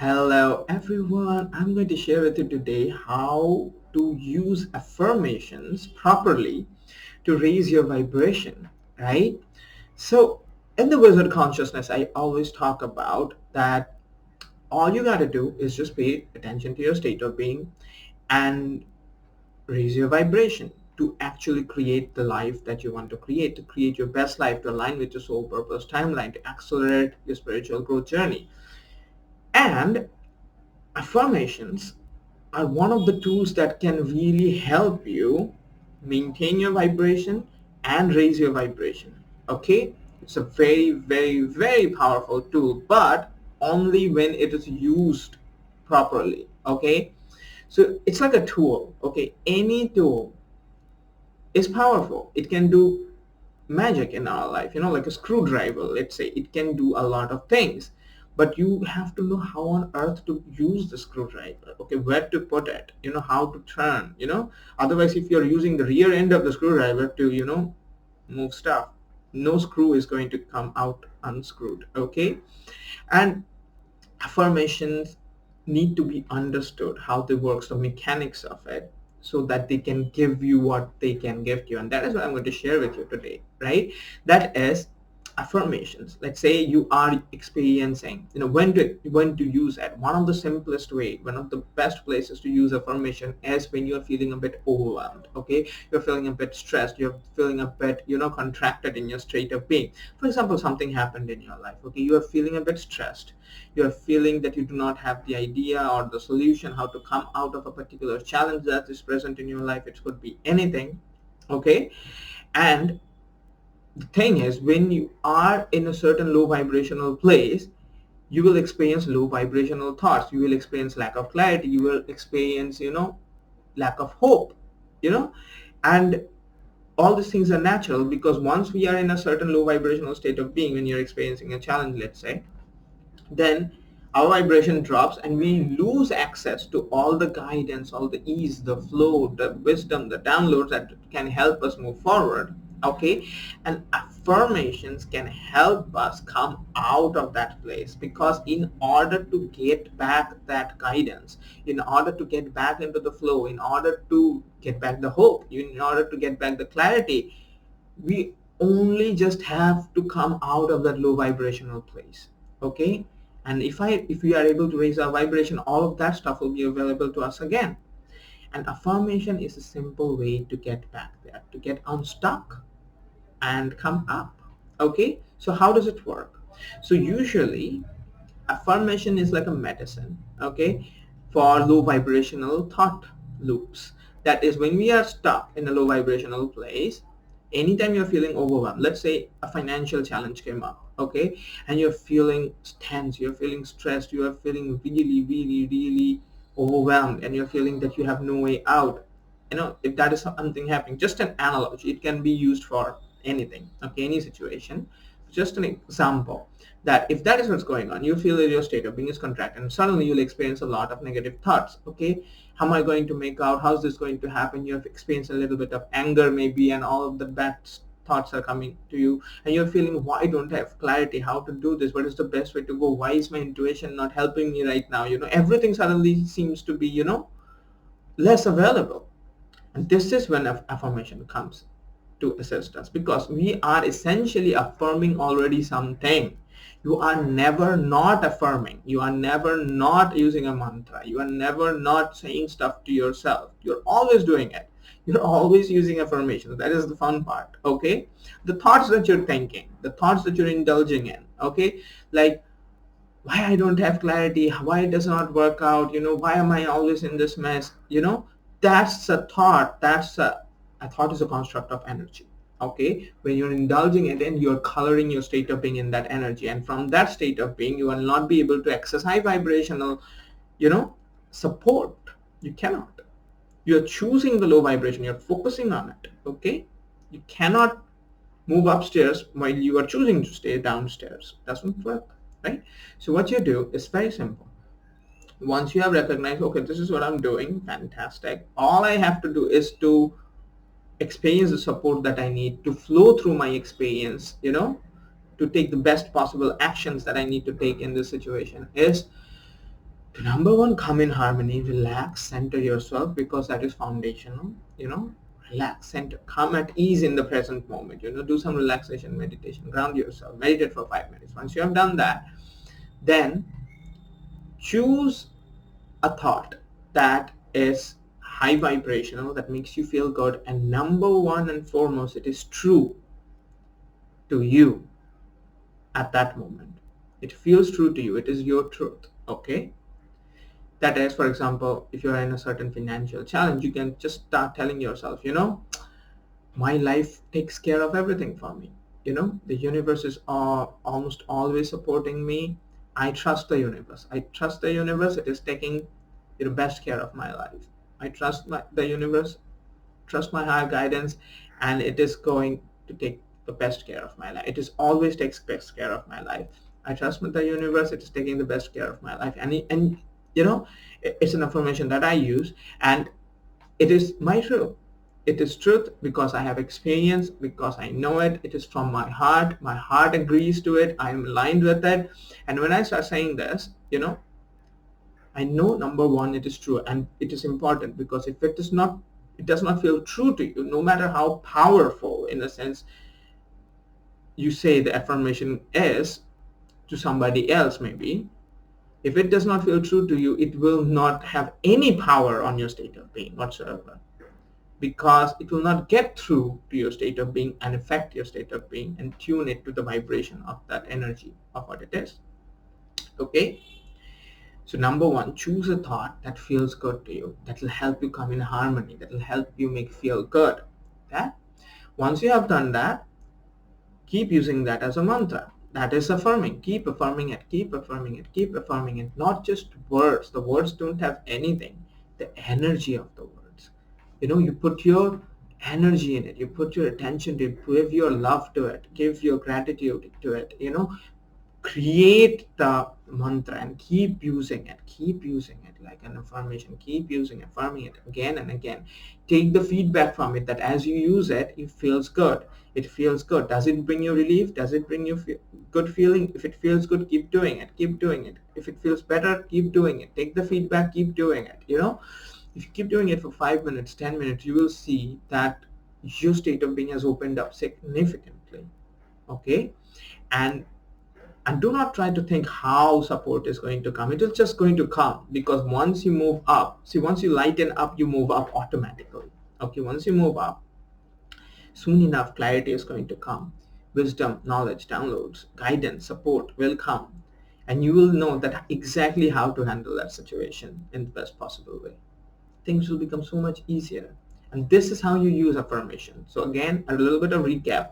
Hello everyone, I'm going to share with you today how to use affirmations properly to raise your vibration, right? So in the wizard consciousness, I always talk about that all you got to do is just pay attention to your state of being and raise your vibration to actually create the life that you want to create your best life, to align with your soul purpose timeline, to accelerate your spiritual growth journey. And affirmations are one of the tools that can really help you maintain your vibration and raise your vibration. Okay, it's a very, very, very powerful tool, but only when it is used properly. Okay, so it's like a tool. Okay, any tool is powerful. It can do magic in our life, like a screwdriver. Let's say it can do a lot of things, but you have to know how on earth to use the screwdriver. Okay, where to put it, how to turn, otherwise if you're using the rear end of the screwdriver to move stuff, no screw is going to come out unscrewed. Okay, and affirmations need to be understood, how they work, the mechanics of it, so that they can give you what they can give you. And that is what I'm going to share with you today, right? That is affirmations. Let's say you are experiencing, when to use it. One of the simplest way, one of the best places to use affirmation is when you're feeling a bit overwhelmed. Okay, you're feeling a bit stressed, you're feeling a bit contracted in your state of being. For example, something happened in your life. Okay, you are feeling a bit stressed, you're feeling that you do not have the idea or the solution how to come out of a particular challenge that is present in your life. It could be anything. Okay, and the thing is, when you are in a certain low vibrational place, you will experience low vibrational thoughts, you will experience lack of clarity, you will experience lack of hope, you know and all these things are natural, because once we are in a certain low vibrational state of being, when you're experiencing a challenge, let's say, then our vibration drops and we lose access to all the guidance, all the ease, the flow, the wisdom, the downloads that can help us move forward. Okay, and affirmations can help us come out of that place, because in order to get back that guidance, in order to get back into the flow, in order to get back the hope, in order to get back the clarity, we only just have to come out of that low vibrational place. Okay, and if we are able to raise our vibration, all of that stuff will be available to us again. And affirmation is a simple way to get back there, to get unstuck and come up. Okay, so how does it work? So usually affirmation is like a medicine, okay, for low vibrational thought loops. That is, when we are stuck in a low vibrational place, anytime you're feeling overwhelmed, let's say a financial challenge came up, okay, and you're feeling tense, you're feeling stressed, you are feeling really, really, really overwhelmed, and you're feeling that you have no way out. If that is something happening, just an analogy, it can be used for anything, okay, any situation. Just an example, that if that is what's going on, you feel that your state of being is contracted, and suddenly you'll experience a lot of negative thoughts. Okay, how am I going to make out, how's this going to happen? You have experienced a little bit of anger maybe, and all of the bad thoughts are coming to you, and you're feeling, why don't I have clarity, how to do this, what is the best way to go, why is my intuition not helping me right now? Everything suddenly seems to be less available. And this is when affirmation comes to assist us, because we are essentially affirming already something. You are never not affirming, you are never not using a mantra, you are never not saying stuff to yourself, you're always doing it. You're always using affirmations. That is the fun part. Okay, the thoughts that you're thinking, the thoughts that you're indulging in, okay, like, why I don't have clarity, why it does not work out, why am I always in this mess, that's a thought. A thought is a construct of energy. Okay, when you're indulging it and you're coloring your state of being in that energy, and from that state of being you will not be able to access high vibrational support. You cannot. You're choosing the low vibration, you're focusing on it. Okay, you cannot move upstairs while you are choosing to stay downstairs. Doesn't work, right? So what you do is very simple. Once you have recognized, okay, this is what I'm doing, fantastic, all I have to do is to experience the support that I need, to flow through my experience, to take the best possible actions that I need to take in this situation, is To number one, come in harmony, relax, center yourself, because that is foundational. Relax, center, come at ease in the present moment. Do some relaxation meditation, ground yourself, meditate for 5 minutes. Once you have done that, then choose a thought that is high vibrational, that makes you feel good, and number one and foremost, it is true to you at that moment. It feels true to you. It is your truth. Okay. That is, for example, if you're in a certain financial challenge, you can just start telling yourself, my life takes care of everything for me. The universe is almost always supporting me. I trust the universe. I trust the universe. It is taking best care of my life. I trust the universe, trust my higher guidance, and it is going to take the best care of my life. It is always takes best care of my life. I trust the universe. It is taking the best care of my life. And it's an affirmation that I use, and it is my truth. It is truth because I have experience, because I know it. It is from my heart. My heart agrees to it. I am aligned with it. And when I start saying this, I know number one, it is true, and it is important, because if it does not feel true to you, no matter how powerful, in a sense, you say the affirmation is to somebody else, maybe, if it does not feel true to you, it will not have any power on your state of being whatsoever, because it will not get through to your state of being and affect your state of being and tune it to the vibration of that energy of what it is. Okay. So number one, choose a thought that feels good to you, that will help you come in harmony, that will help you make feel good. Okay? Once you have done that, keep using that as a mantra. That is affirming. Keep affirming it, keep affirming it, keep affirming it. Not just words. The words don't have anything. The energy of the words. You put your energy in it. You put your attention to it. Give your love to it. Give your gratitude to it. Create the mantra and keep using it like an affirmation. Keep affirming it again and again. Take the feedback from it, that as you use it, it feels good. Does it bring you relief? Does it bring you good feeling? If it feels good, keep doing it. If it feels better, keep doing it. Take the feedback, keep doing it. If you keep doing it for 5 minutes, 10 minutes, you will see that your state of being has opened up significantly. Okay. And do not try to think how support is going to come. It is just going to come, because once you move up, once you lighten up, you move up automatically. Okay, once you move up, soon enough, clarity is going to come. Wisdom, knowledge, downloads, guidance, support will come. And you will know that exactly how to handle that situation in the best possible way. Things will become so much easier. And this is how you use affirmation. So again, a little bit of recap.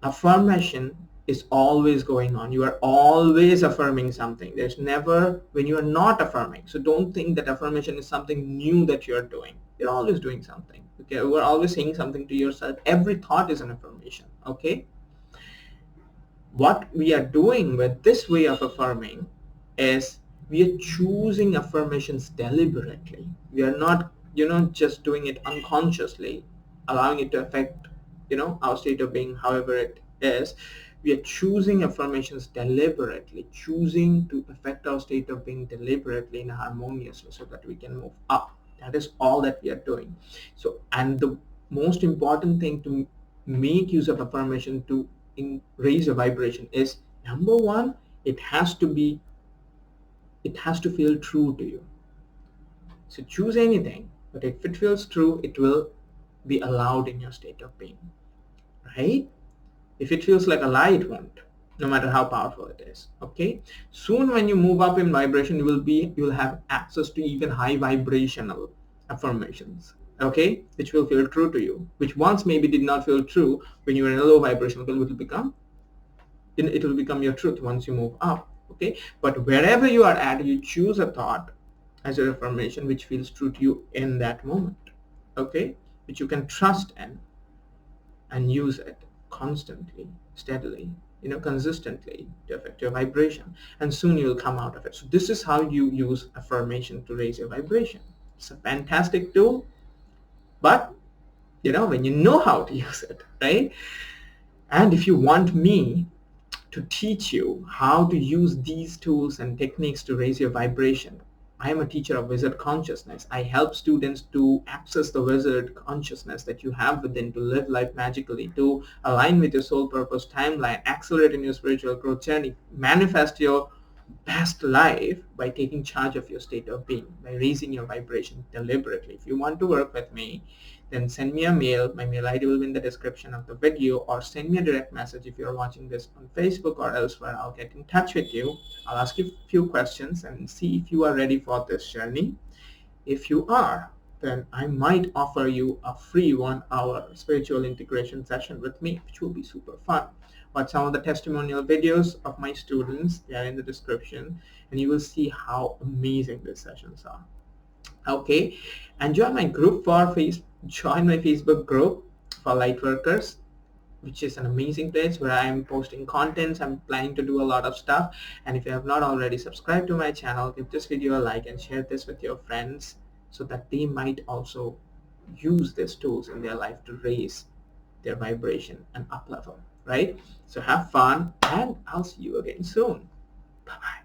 Affirmation is always going on. You are always affirming something. There's never when you are not affirming. So don't think that affirmation is something new that you're doing. You're always doing something. Okay, we're always saying something to yourself. Every thought is an affirmation. Okay. What we are doing with this way of affirming is we are choosing affirmations deliberately. We are not, just doing it unconsciously, allowing it to affect, our state of being however it is. We are choosing affirmations deliberately, choosing to affect our state of being deliberately and harmoniously so that we can move up. That is all that we are doing. So, and the most important thing to make use of affirmation to raise a vibration is, number one, it has to feel true to you. So choose anything, but if it feels true, it will be allowed in your state of being, right? If it feels like a lie, it won't, no matter how powerful it is. Okay. Soon when you move up in vibration, you will have access to even high vibrational affirmations. Okay, which will feel true to you, which once maybe did not feel true when you were in a low vibration, but it will become your truth once you move up. Okay, but wherever you are at, you choose a thought as your affirmation which feels true to you in that moment. Okay, which you can trust in and use it constantly, steadily, consistently to affect your vibration, and soon you'll come out of it. So this is how you use affirmation to raise your vibration. It's a fantastic tool, but when you know how to use it, right? And if you want me to teach you how to use these tools and techniques to raise your vibration. I am a teacher of wizard consciousness. I help students to access the wizard consciousness that you have within, to live life magically, to align with your soul purpose timeline, accelerate in your spiritual growth journey, manifest your best life by taking charge of your state of being, by raising your vibration deliberately. If you want to work with me, then send me a mail. My mail ID will be in the description of the video, or send me a direct message if you're watching this on Facebook or elsewhere. I'll get in touch with you. I'll ask you a few questions and see if you are ready for this journey. If you are, then I might offer you a free 1 hour spiritual integration session with me, which will be super fun. Watch some of the testimonial videos of my students. They are in the description, and you will see how amazing these sessions are. Okay, and join my group for join my Facebook group for lightworkers, which is an amazing place where I'm posting contents. I'm planning to do a lot of stuff. And if you have not already subscribed to my channel, give this video a like and share this with your friends so that they might also use these tools in their life to raise their vibration and up level, right? So have fun, and I'll see you again soon. Bye-bye.